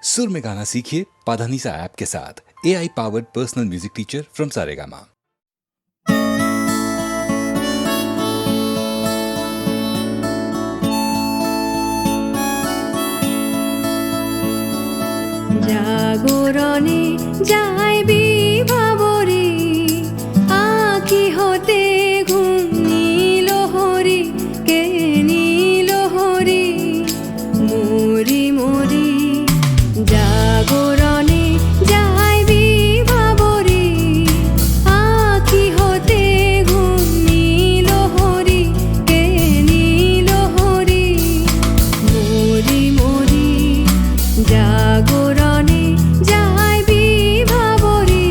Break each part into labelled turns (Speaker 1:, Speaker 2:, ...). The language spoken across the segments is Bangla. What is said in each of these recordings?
Speaker 1: सुर में गाना सीखिए पाधानीसा ऐप के साथ। AI powered personal music teacher from Saregama.
Speaker 2: জাগরণে যাইবি ভাবরে আঁখি হতে ঘুম নীল হরি কে নীল হরি মরি মরি জাগরণে যাইবি ভাবরে আঁখি হতে ঘুম নীল হরি কে নীল হরি মরি মরি জাগরণে যাইবি ভাবরে।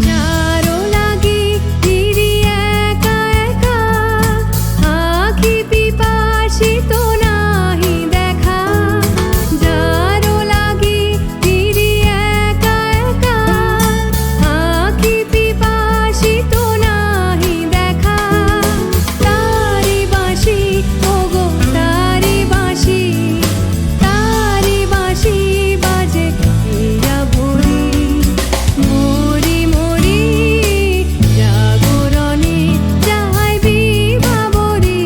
Speaker 2: যারো লাগি ফিরি একা একা আঁখি পিপাসিত নাহি দেখা। যারো লাগি ফিরি একা একা আঁখি পিপাসিত নাহি দেখা। তারি বাঁশি ওগো তারি বাঁশি বাজে হিয়া ভরি মরি মরি জাগরণে যাইবি ভাবরে।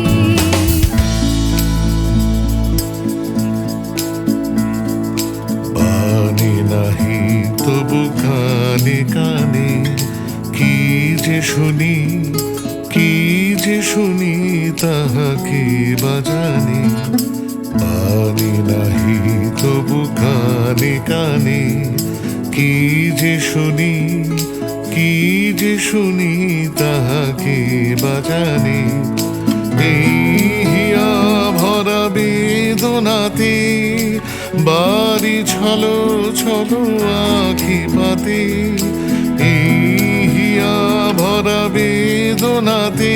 Speaker 3: পানি নাহি তবু কানে কানে কি যে শুনি তাহাকে বাজানি। পানি নাহি তবু কানে কানে কি যে শুনি তাহাকে বাজানি। এই হিয়া ভরা বেদনাতে বাড়ি ছলো ছলো আঁখি পাতে। এই হিয়া ভরা বেদনাতে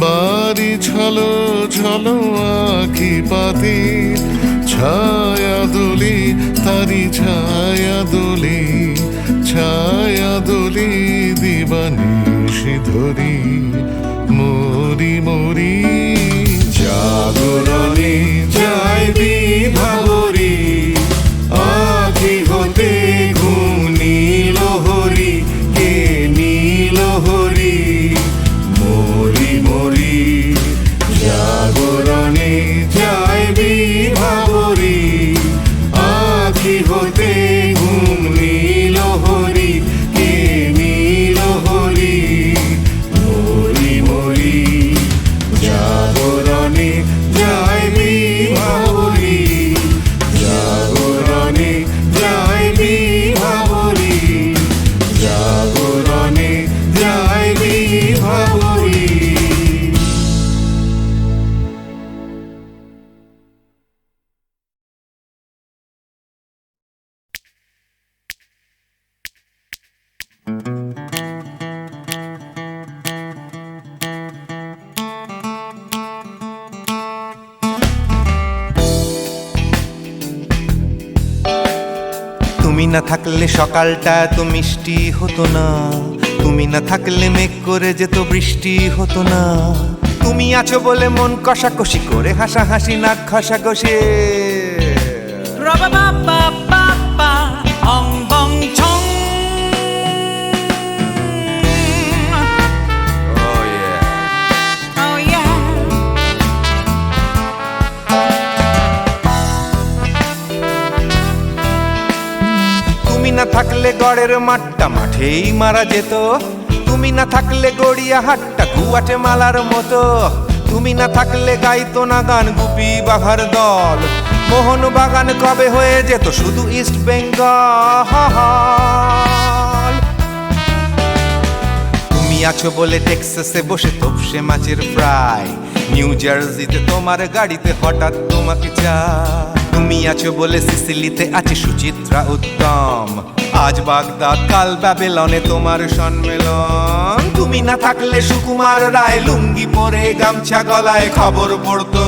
Speaker 3: বাড়ি ছলো ছলো আঁখি পাতে। ছায়া দোলে তারি ছায়া দোলে দিবানিশি ধরি মরি মরি জাগরণে যাইবি ভাবরে আঁখি হতে ঘুম নীল হরি কে নীল হরি মরি মরি জাগরণে যাইবি ভাবরে আঁখি হতে ঘুম নীল হরি কে নীল হরি মরি মরি জাগরণে যাইবি ভাবরে জাগরণে যাইবি ভাবরে জাগরণে যাইবি ভাবরে।
Speaker 4: তুমি না থাকলে সকালটা তো মিষ্টি হতো না। তুমি না থাকলে মেঘ করে যেত বৃষ্টি হতো না। তুমি আছো বলে মন কষাকষি করে হাসাহাসি নাক ঘষাঘষে। তুমি না থাকলে গড়ের মাঠটা মাঠেই মারা যেত। তুমি না থাকলে গড়িয়া হাটটা গুয়াটে মালার মতো। তুমি না থাকলে গাইতো না গান গুপি বাঘার দল। মোহন বাগান কবে হয়ে যেত শুধু ইস্ট বেঙ্গল। তুমি আছো বলে টেক্সাসে বসে তোপসে মাছের ফ্রাই, নিউ জার্সিতে তোমার গাড়িতে হঠাৎ তোমাকে চাই। তুমি আছো বলে সিসিলিতে আছে সুচিত্রা উত্তম, আজ বাগদাদ কাল ব্যাবিলনে তোমার সম্মেলন। তুমি না থাকলে সুকুমার রায় লুঙ্গি পরে গামছা গলায় খবর পড়তো।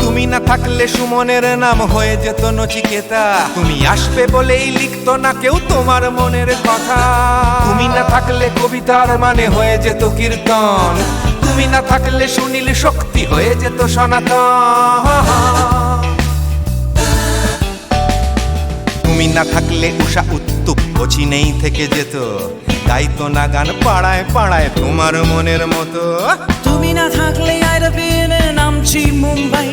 Speaker 4: তুমি না থাকলে সুমনের নাম হয়ে যেত নচিকেতা, তুমি আসবে বলেই লিখতো না কেউ তোমার মনের কথা। তুমি না থাকলে কবিতার মানে হয়ে যেত কীর্তন, তুমি না থাকলে সুনীল শক্তি হয়ে যেত সনাতন। তুমি না থাকলে উষা উত্তুপ নেই থেকে যেত, গাইতো না গান পাড়ায় পাড়ায় তোমার মনের মতো।
Speaker 5: তুমি না থাকলে আইরবিনে নামছি মুম্বাই,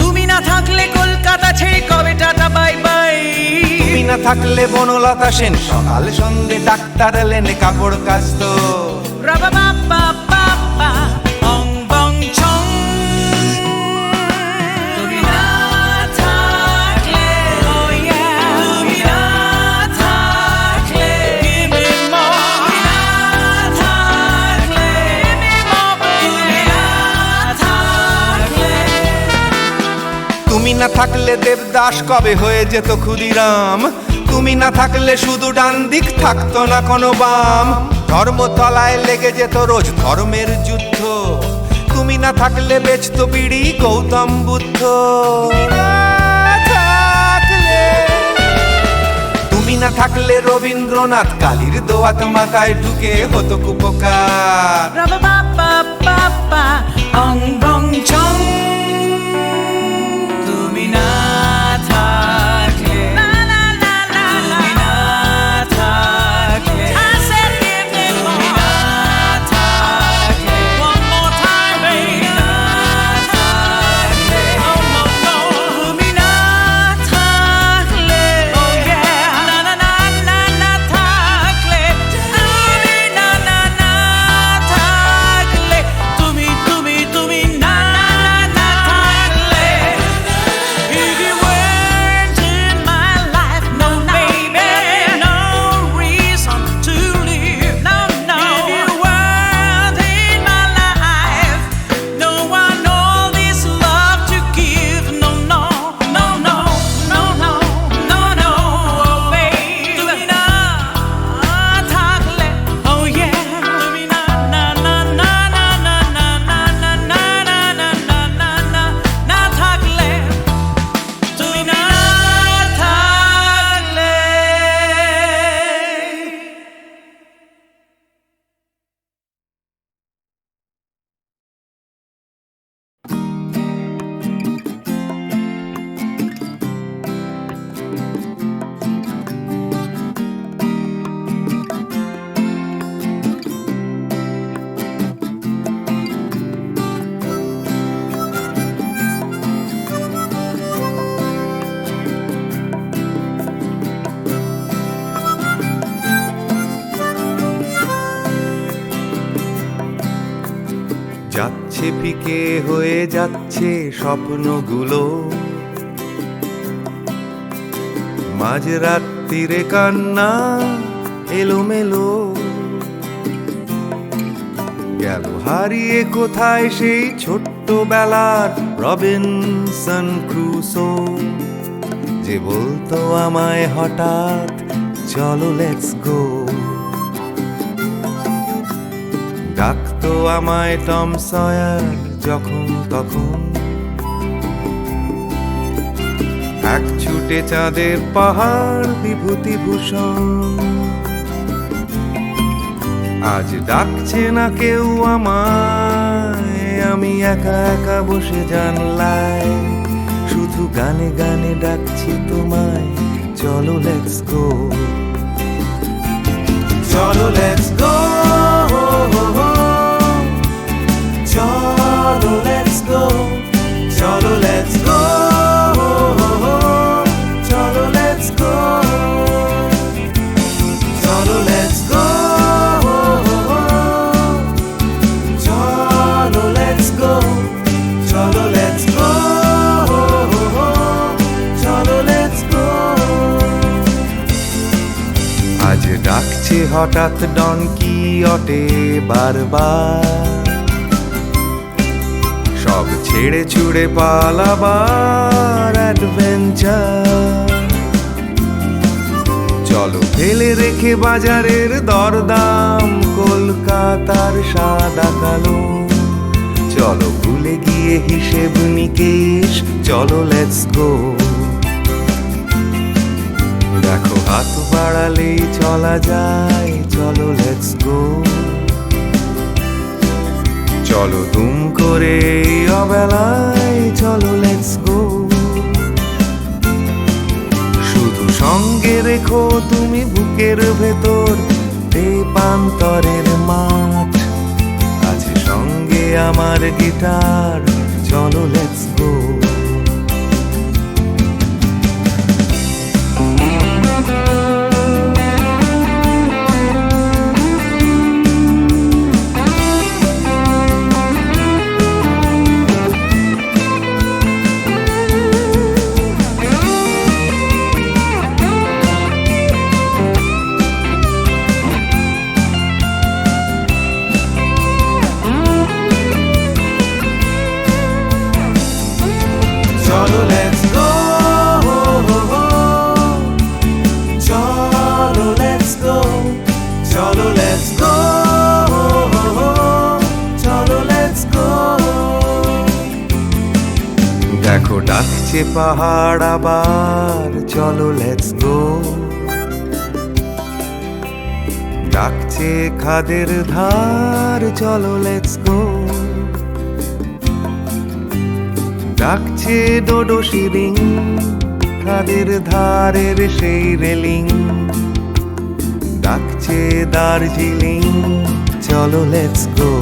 Speaker 5: তুমি না থাকলে কলকাতা ছেড়ে কবে টাটা বাই বাই।
Speaker 4: তুমি না থাকলে বনলতা সেন সকাল সন্ধে ডাক্তার লেনে কাপড় কাচতো।
Speaker 5: রাবা বাবা বাবা অং বং ছং। তুমি না থাকলে oh yeah, তুমি না থাকলে give me more, তুমি না থাকলে give me more, তুমি না থাকলে।
Speaker 4: তুমি না থাকলে দেবদাস কবে হয়ে যেত ক্ষুদিরাম, তুমি না থাকলে শুধু ডান দিক থাকতো না কোনো বাম। ধর্মতলায় লেগে যেত রোজ ধর্মের যুদ্ধ, তুমি না থাকলে বেচতো বিড়ি গৌতম বুদ্ধ। তুমি না থাকলে রবীন্দ্রনাথ কালীর দোয়াত মাথায় ঢুকে হতো কুপকার।
Speaker 5: রাবা বাবা বাবা অং বং ছং। তুমি না থাকলে তুমি না থাকলে I said give me more, তুমি না থাকলে one more time baby, তুমি না থাকলে oh no no, তুমি না থাকলে oh yeah, না না না না না থাকলে, তুমি না না না থাকলে, তুমি তুমি তুমি না না থাকলে। If you weren't in my life, no baby, no reason to live, no no. If you weren't in my life, no one all this love to give, no no no no no no no no, oh baby. তুমি না থাকলে oh yeah, তুমি না না না না না না না না না না না না না না না থাকলে, তুমি না থাকলে।
Speaker 4: যাচ্ছে ফিকে হয়ে যাচ্ছে স্বপ্নগুলো, মাঝরাত্রিরে কান্না এলোমেলো। গেল হারিয়ে কোথায় সেই ছোট্টবেলার রবিনসন ক্রুসো, যে বলতো আমায় হঠাৎ চলো লেটস গো। ডাকতো আমায় টম সয়ার যখন তখন, এক ছুটে চাঁদের পাহাড় বিভূতিভূষণ। আজ ডাকছে না কেউ আমায়, আমি একা একা বসে জানলায়, শুধু গানে গানে ডাকছি তোমায় চলো লেটস গো। চলো লেটস গো, চলো লেটস গো, চলো লেটস গো, চলো লেটস গো, চলো লেটস ডাকছে হঠাৎ ডনকি অটে বারবার, সব ছেড়ে ছুড়ে পালাবার অ্যাডভেঞ্চার। চলো ফেলে রেখে বাজারের দরদাম, কলকাতার সাদা কালো। চলো ভুলে গিয়ে হিসেব নিকেশ, চলো লেটস গো। দেখো হাত বাড়ালেই চলা যায়, চলো লেটস গো। চলো দুম করে এই অবেলায়, চলো লেটস গো। শুধু সঙ্গে রেখো তুমি বুকের ভেতর দেবান্তরের মাঠ, আছে সঙ্গে আমার গিটার, চলো লেটস গো। চলো লেটস গো, চলো লেটস গো, চলো লেটস গো, চলো লেটস গো। দেখো ডাকছে পাহাড় আবার, চলো লেটস গো। ডাকছে খাদের ধার, চলো লেটস গো। ডাকছে ডোডো শিরিং, খাদের ধারের সেই রেলিং। ডাকছে দার্জিলিং, চলো লেটস গো।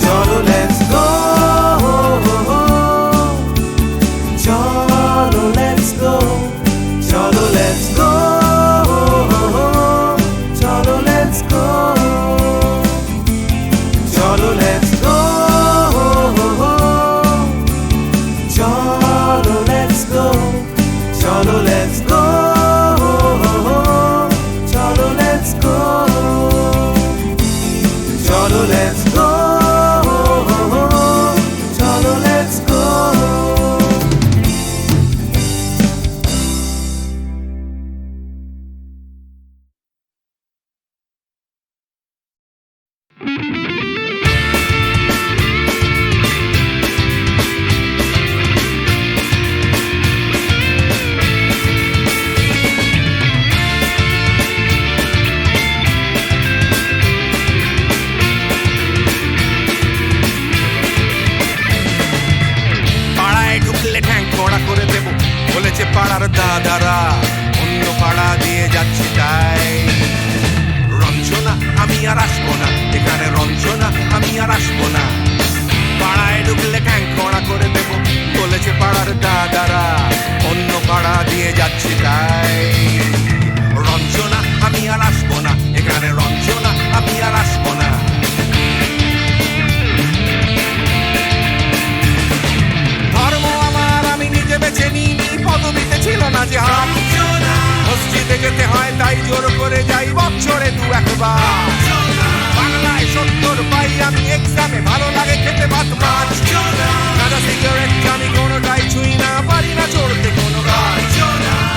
Speaker 4: চলো লেটস গো, চলো লেটস গো, চলো লেটস গো, চলো লেটস গো, চলো লেটস গো, চলো লেটস গো, চলো লেটস গো, চলো লেটস গো, চলো লেটস গো, চলো লেটস গো।
Speaker 6: পাড়ায় ঢুকলে ঠ্যাং কড়া করে দেব বলেছে পাড়ার দাদারা, অন্য পাড়া দিয়ে যাচ্ছি তাই। রঞ্জনা আমি আর আসবো না, এখানে রঞ্জনা আমি আর আসবো না। পাড়ায় ঢুকলে ঠ্যাং কড়া করে দেব বলেছে পাড়ার দাদারা, অন্য পাড়া দিয়ে যাচ্ছি তাই। রঞ্জনা আমি আর আসবো না, এখানে রঞ্জনা আমি আর আসবো না। ধর্ম আমার আমি নিজে বেছে নিইনি, পদবিতে ছিল না যে হাত। মসজিদে যেতে হয় তাই জোর করে যাই বছরে দু একবার। বাংলায় 70 পাই আমি এক্সামে, ভালো লাগে খেতে ভাত মাছ। সাদা সিগারেট আমি কোনোটাই ছুঁই না, পারি না চড়তে কোনো গাছ।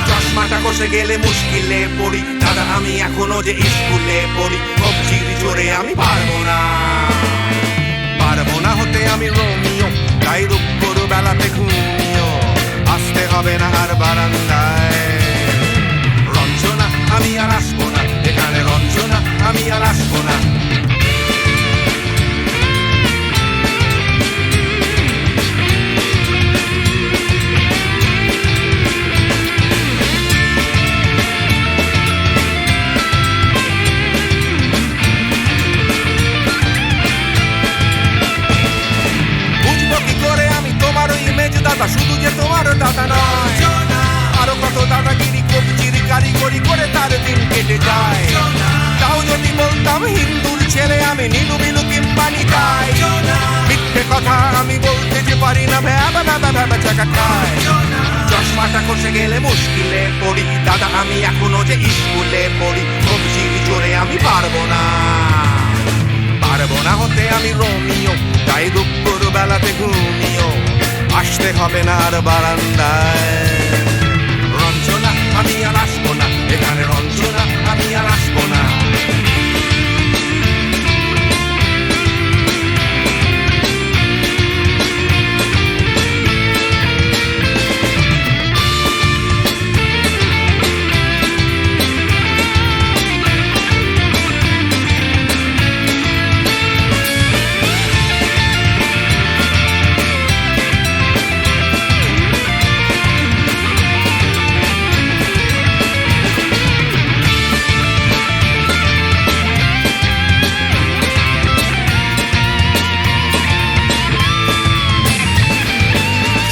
Speaker 6: চশমাটা কষে গেলে মুশকিলে পড়ি, দাদা আমি এখনো যে স্কুলে পড়ি। কবজির জোরে আমি পারবো না, পারবো না হতে আমি রোমিও, তাই রূপর বেলাতে ঘুমিও। আসতে হবে না আর বারান্দায়। রঞ্জনা আমি আর আসবো না, এখানে রঞ্জনা আমি আর আসবো না। বুঝবো কি করে আমি তোমার ইমেজ দাদা, শুধু যে তোমার দাদা নয়, আরো কত দাদাগিরি কবজির কারিগরি করে তার দিন কেটে যায়। তাও যদি বলতাম হিন্দুর ছেলে আমি, নীলু বিলু কিংবা নিতাই। মিথ্যে কথা আমি বলতে যে পারি না, ভ্যাবা ভ্যাবা ভ্যাবা চাকা খায়। চশমাটা খসে গেলে মুশকিলে পড়ি, দাদা আমি এখনো যে স্কুলে পড়ি। কবজির জোরে আমি পারবো না হতে আমি রোমিও, তাই দুপুর বেলাতে ঘুমিও আসতে হবে না আর বারান্দায়। রঞ্জনা আমি আর আসবো না এখানে, রঞ্জনা আমি আর আসবো না।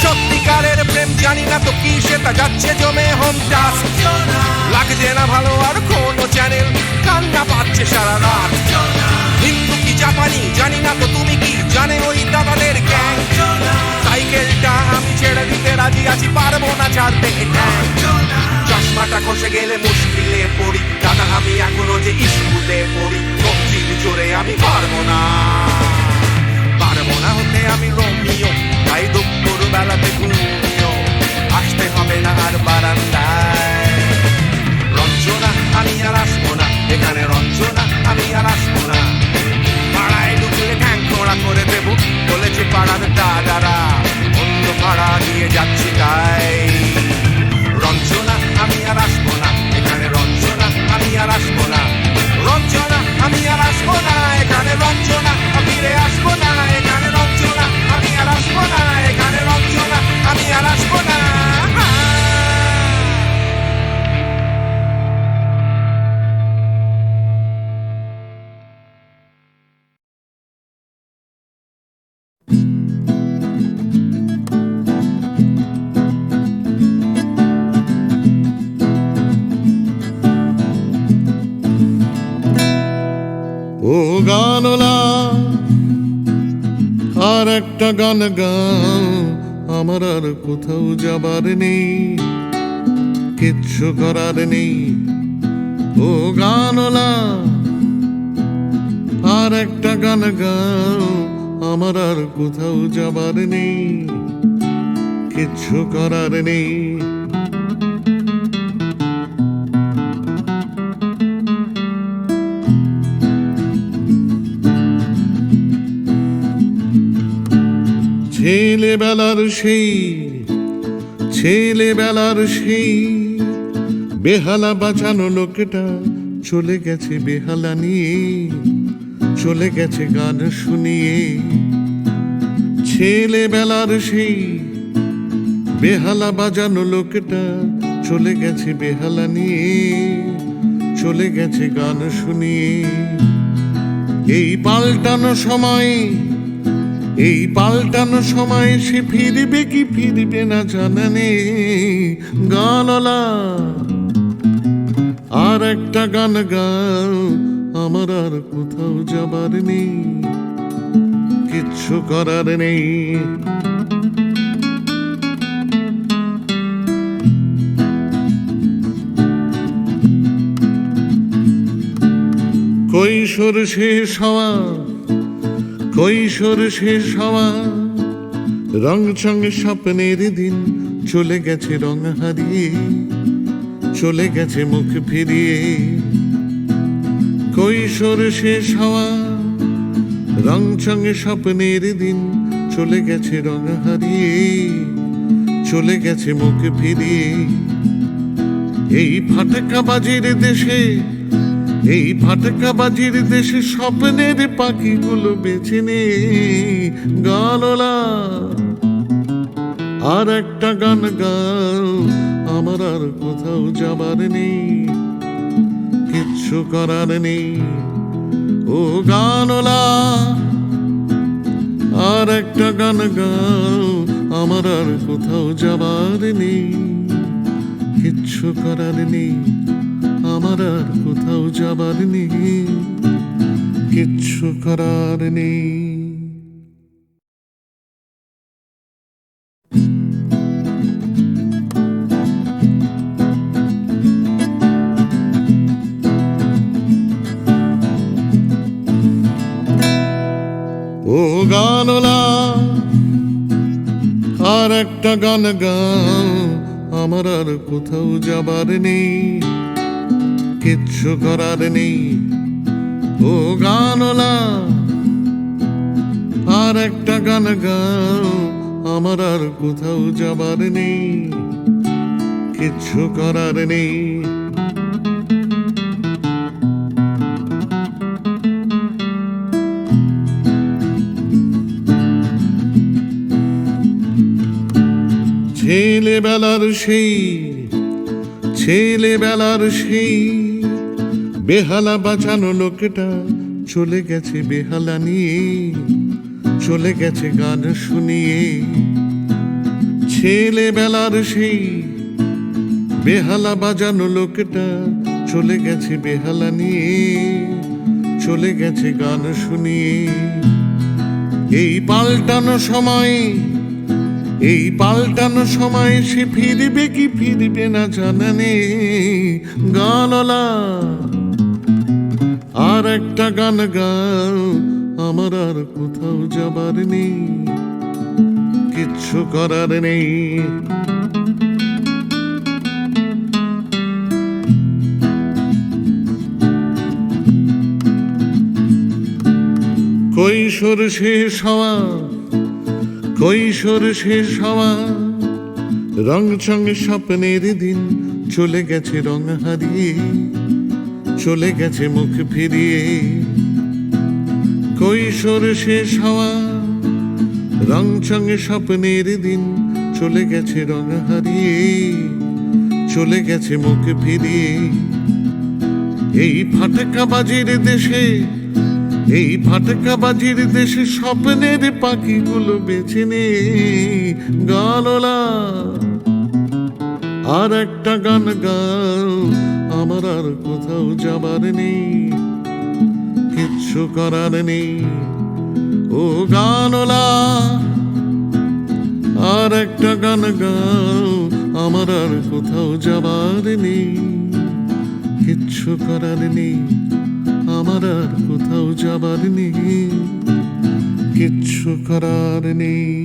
Speaker 6: সত্যিকারের প্রেম জানি না তো কি, সেটা যাচ্ছে জমে হোম টাস্ক। লাগছে না ভালো আর কোনো চ্যানেল, কান্না পাচ্ছে সারা রাত। হিন্দু কি জাপানি জানি না তো, তুমি কি জানে ওই দাদাদের গ্যাং? সাইকেলটা আমি ছেড়ে দিতে রাজি আছি, পারবো না ছাড়তে এটা। চশমাটা খসে গেলে মুশকিলে পড়ি, দাদা আমি এখনো যে স্কুলে পড়ি। কবজির জোরে আমি পারবো না হতে আমি রোমিও, তাই দুপুর বেলাতে ঘুমিও আসতে হবে না আর বারান্দায়। রঞ্জনা আমি আর আসবো না এখানে, রঞ্জনা আমি আর আসবো না। পাড়ায় ঢুকলে ঠ্যাং খোঁড়া করে দেবো বলেছে পাড়ার দাদারা, অন্য পাড়া দিয়ে যাচ্ছি তাই। রঞ্জনা আমি আর আসবো না এখানে, রঞ্জনা আমি আর আসবো না। রঞ্জনা আমি আর আসবো না এখানে, রঞ্জনা ফিরে আসবো না এখানে। রঞ্জনা আমি আর আসবো না এখানে, রঞ্জনা আমি আর আসবো না।
Speaker 3: ও গানলা আর একটা গান গাও, আমার আর কোথাও যাবার নেই, কিচ্ছু করার নেই। ও গানলা আর একটা গান গাও, আমার আর কোথাও যাবার নেই, কিচ্ছু করার নেই। ছেলেবেলার সেই বেহালা বাঁচানো লোকটা চলে গেছে বেহালা নিয়ে, চলে গেছে গান শুনিয়ে। ছেলেবেলার সেই বেহালা বাজানো লোকটা চলে গেছে বেহালা নিয়ে, চলে গেছে গান শুনিয়ে। এই পাল্টানো সময় সে ফিরবে কি ফিরবে না জানা নেই। গানলা আর একটা গান গাও, আমার আর কোথাও যাবার নেই, কিচ্ছু করার নেই। কৈশোর শেষ হওয়া রং চঙে স্বপ্নের দিন চলে গেছে রং হারিয়ে, চলে গেছে মুখ ফিরিয়ে। কৈশোর শেষ হওয়া রং চঙে স্বপ্নের দিন চলে গেছে রং হারিয়ে, চলে গেছে মুখ ফিরিয়ে। এই ফাটকাবাজির দেশে স্বপ্নের পাখিগুলো বেছে নে। গানলা আর একটা গান গাও, আমার আর কোথাও যাবার নেই, কিচ্ছু করার নেই। ও গানলা আর একটা গান গাও, আমার আর কোথাও যাবার নেই, কিচ্ছু করার নেই। আমার আর কোথাও যাবার নেই, কিচ্ছু করার নেই। আর একটা গান গাও, আমার আর কোথাও যাবার নেই, কিচ্ছু করার নেই ও গানলা। আর একটা গান গাও, আমার আর কোথাও যাবার নেই, কিচ্ছু করার নেই। ছেলেবেলার সেই বেহালা বাঁচানো লোকটা চলে গেছে বেহালা নিয়ে, চলে গেছে গান শুনিয়ে। ছেলেবেলার সেই বেহালা বাজানো লোকটা চলে গেছে বেহালা নিয়ে, চলে গেছে গান শুনিয়ে। এই পাল্টানো সময় সে ফিরবে কি ফিরবে না জানা নেই গানলা। আর একটা গান গাও, আমার আর কোথাও যাবার নেই, কিচ্ছু করার নেই। কৈশোর শেষ হওয়া রং চং স্বপ্নের দিন চলে গেছে রং হারিয়ে, চলে গেছে মুখ ফিরিয়ে। কৈশোর শেষ হওয়া রং চং স্বপ্নের দিন চলে গেছে রং হারিয়ে, চলে গেছে মুখ ফিরিয়ে। এই ফাটকাবাজির দেশে স্বপ্নের পাখিগুলো বেছে নে গানলা। আর একটা গান গাও, আমার আর কোথাও যাবার নেই, কিচ্ছু করার নেই ও গানলা। আর একটা গান গাও, আমার আর কোথাও যাবার নেই, কিচ্ছু করার নেই, আমার আর কোথাও যাবার নেই, কিচ্ছু করার নেই।